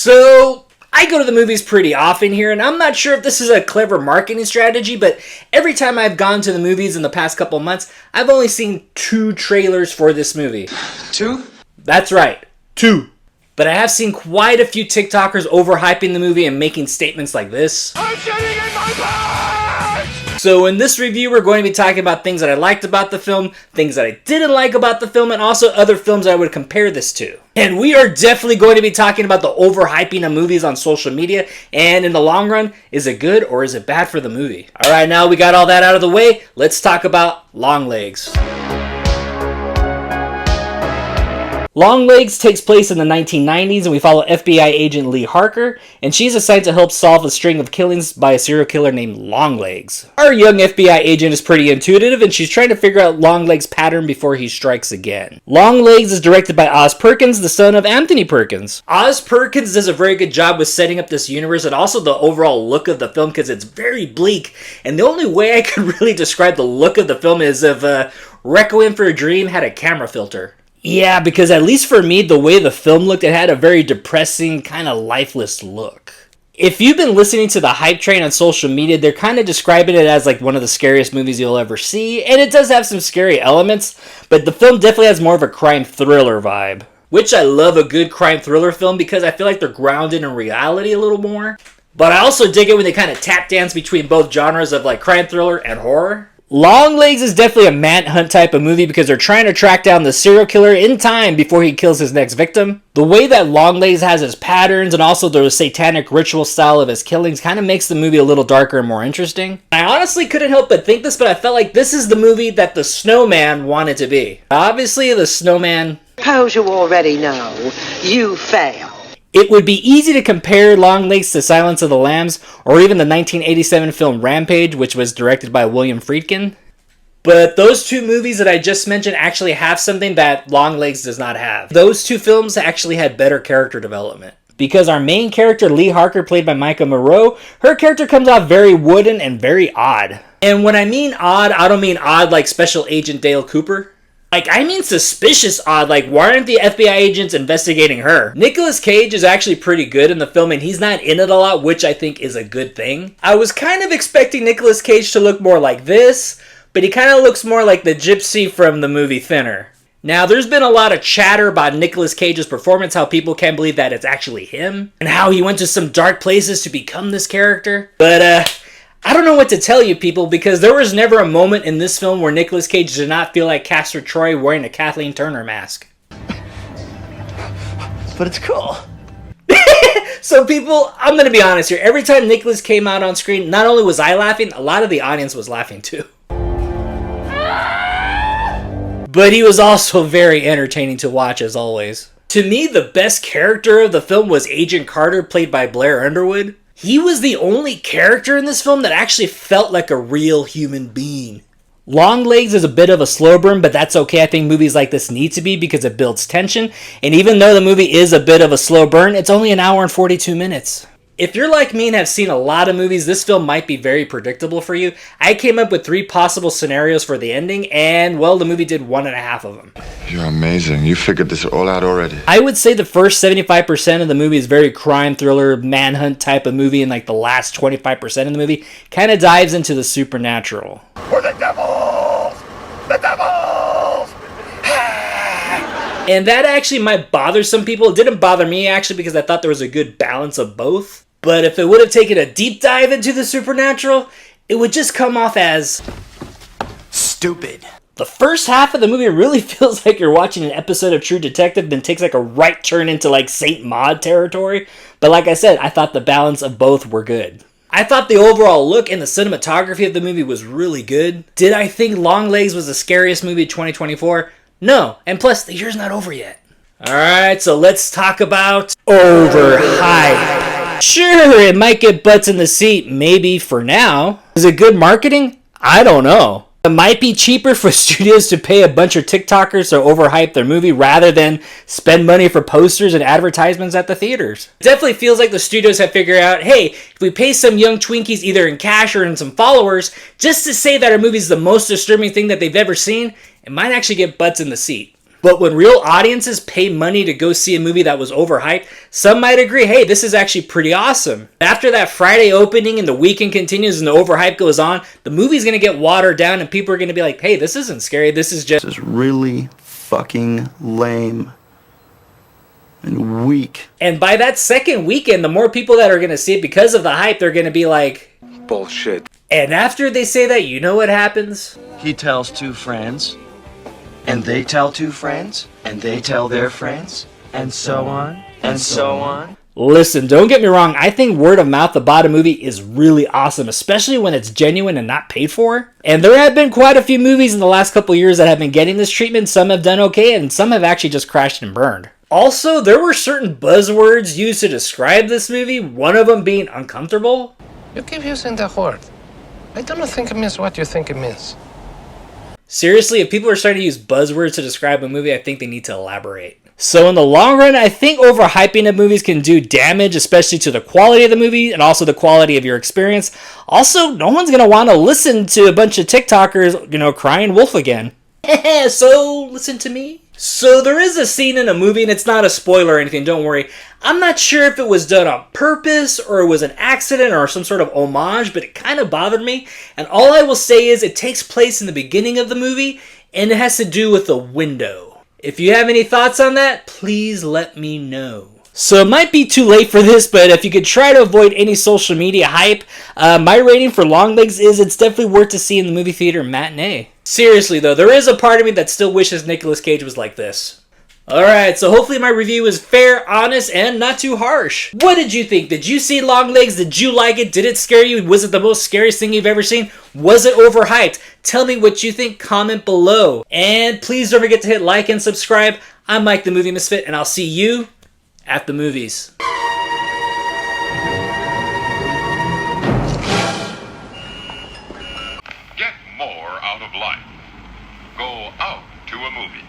So, I go to the movies pretty often here, and I'm not sure if this is a clever marketing strategy, but every time I've gone to the movies in the past couple months, I've only seen 2 trailers for this movie. 2? That's right, 2. But I have seen quite a few TikTokers overhyping the movie and making statements like this. I'm shitting in my pants! So in this review, we're going to be talking about things that I liked about the film, things that I didn't like about the film, and also other films I would compare this to. And we are definitely going to be talking about the overhyping of movies on social media, and in the long run, is it good or is it bad for the movie? Alright, now we got all that out of the way, let's talk about Longlegs. Longlegs takes place in the 1990s, and we follow FBI agent Lee Harker, and she's assigned to help solve a string of killings by a serial killer named Longlegs. Our young FBI agent is pretty intuitive, and she's trying to figure out Longlegs' pattern before he strikes again. Longlegs is directed by Oz Perkins, the son of Anthony Perkins. Oz Perkins does a very good job with setting up this universe and also the overall look of the film because it's very bleak, and the only way I could really describe the look of the film is if Requiem for a Dream had a camera filter. Yeah, because at least for me, the way the film looked, it had a very depressing, kind of lifeless look. If you've been listening to the hype train on social media, they're kind of describing it as like one of the scariest movies you'll ever see, and it does have some scary elements, but the film definitely has more of a crime thriller vibe. Which I love a good crime thriller film because I feel like they're grounded in reality a little more. But I also dig it when they kind of tap dance between both genres of like crime thriller and horror. Longlegs is definitely a manhunt type of movie because they're trying to track down the serial killer in time before he kills his next victim. The way that Longlegs has his patterns and also the satanic ritual style of his killings kind of makes the movie a little darker and more interesting. I honestly couldn't help but think this, but I felt like this is the movie that the Snowman wanted to be. Obviously, the Snowman... Suppose you already know, you fail. It would be easy to compare Longlegs to Silence of the Lambs, or even the 1987 film Rampage, which was directed by William Friedkin. But those 2 movies that I just mentioned actually have something that Longlegs does not have. Those 2 films actually had better character development. Because our main character, Lee Harker, played by Maika Monroe, her character comes off very wooden and very odd. And when I mean odd, I don't mean odd like Special Agent Dale Cooper. Like, I mean suspicious odd, like, why aren't the FBI agents investigating her? Nicholas Cage is actually pretty good in the film, and he's not in it a lot, which I think is a good thing. I was kind of expecting Nicholas Cage to look more like this, but he kind of looks more like the gypsy from the movie Thinner. Now, there's been a lot of chatter about Nicholas Cage's performance, how people can't believe that it's actually him, and how he went to some dark places to become this character. But, I don't know what to tell you people because there was never a moment in this film where Nicolas Cage did not feel like Castor Troy wearing a Kathleen Turner mask. But it's cool. So people, I'm going to be honest here. Every time Nicholas came out on screen, not only was I laughing, a lot of the audience was laughing too. But he was also very entertaining to watch as always. To me, the best character of the film was Agent Carter, played by Blair Underwood. He was the only character in this film that actually felt like a real human being. Longlegs is a bit of a slow burn, but that's okay. I think movies like this need to be because it builds tension. And even though the movie is a bit of a slow burn, it's only an hour and 42 minutes. If you're like me and have seen a lot of movies, this film might be very predictable for you. I came up with 3 possible scenarios for the ending, and, well, the movie did 1.5 of them. You're amazing. You figured this all out already. I would say the first 75% of the movie is very crime thriller, manhunt type of movie, and like the last 25% of the movie kind of dives into the supernatural. We're the devils! The devils! And that actually might bother some people. It didn't bother me actually because I thought there was a good balance of both. But if it would have taken a deep dive into the supernatural, it would just come off as... stupid. The first half of the movie really feels like you're watching an episode of True Detective, then takes like a right turn into like Saint Maud territory. But like I said, I thought the balance of both were good. I thought the overall look and the cinematography of the movie was really good. Did I think Longlegs was the scariest movie of 2024? No, and plus the year's not over yet. Alright, so let's talk about overhype. Sure, it might get butts in the seat, maybe for now. Is it good marketing? I don't know. It might be cheaper for studios to pay a bunch of TikTokers to overhype their movie rather than spend money for posters and advertisements at the theaters. It definitely feels like the studios have figured out, hey, if we pay some young Twinkies either in cash or in some followers, just to say that our movie is the most disturbing thing that they've ever seen, it might actually get butts in the seat. But when real audiences pay money to go see a movie that was overhyped, some might agree, hey, this is actually pretty awesome. After that Friday opening and the weekend continues and the overhype goes on, the movie's going to get watered down and people are going to be like, hey, this isn't scary. This is really fucking lame and weak. And by that second weekend, the more people that are going to see it because of the hype, they're going to be like, Bullshit. and after they say that, you know what happens? He tells two friends, and they tell two friends, and they tell their friends, and so on, and so on. Listen, don't get me wrong, I think word of mouth about a movie is really awesome, especially when it's genuine and not paid for. And there have been quite a few movies in the last couple years that have been getting this treatment. Some have done okay, and some have actually just crashed and burned. Also, there were certain buzzwords used to describe this movie, one of them being uncomfortable. You keep using the word. I don't think it means what you think it means. Seriously, if people are starting to use buzzwords to describe a movie, I think they need to elaborate. So in the long run, I think overhyping of movies can do damage, especially to the quality of the movie and also the quality of your experience. Also, no one's going to want to listen to a bunch of TikTokers, crying wolf again. So, listen to me. So there is a scene in a movie, and it's not a spoiler or anything, don't worry. I'm not sure if it was done on purpose or it was an accident or some sort of homage, but it kind of bothered me. And all I will say is it takes place in the beginning of the movie, and it has to do with a window. If you have any thoughts on that, please let me know. So it might be too late for this, but if you could try to avoid any social media hype, my rating for Longlegs is it's definitely worth to see in the movie theater matinee. Seriously though, there is a part of me that still wishes Nicolas Cage was like this. Alright, so hopefully my review is fair, honest, and not too harsh. What did you think? Did you see Longlegs? Did you like it? Did it scare you? Was it the most scariest thing you've ever seen? Was it overhyped? Tell me what you think, comment below. And please don't forget to hit like and subscribe. I'm Mike the Movie Misfit, and I'll see you at the movies. Get more out of life. Go out to a movie.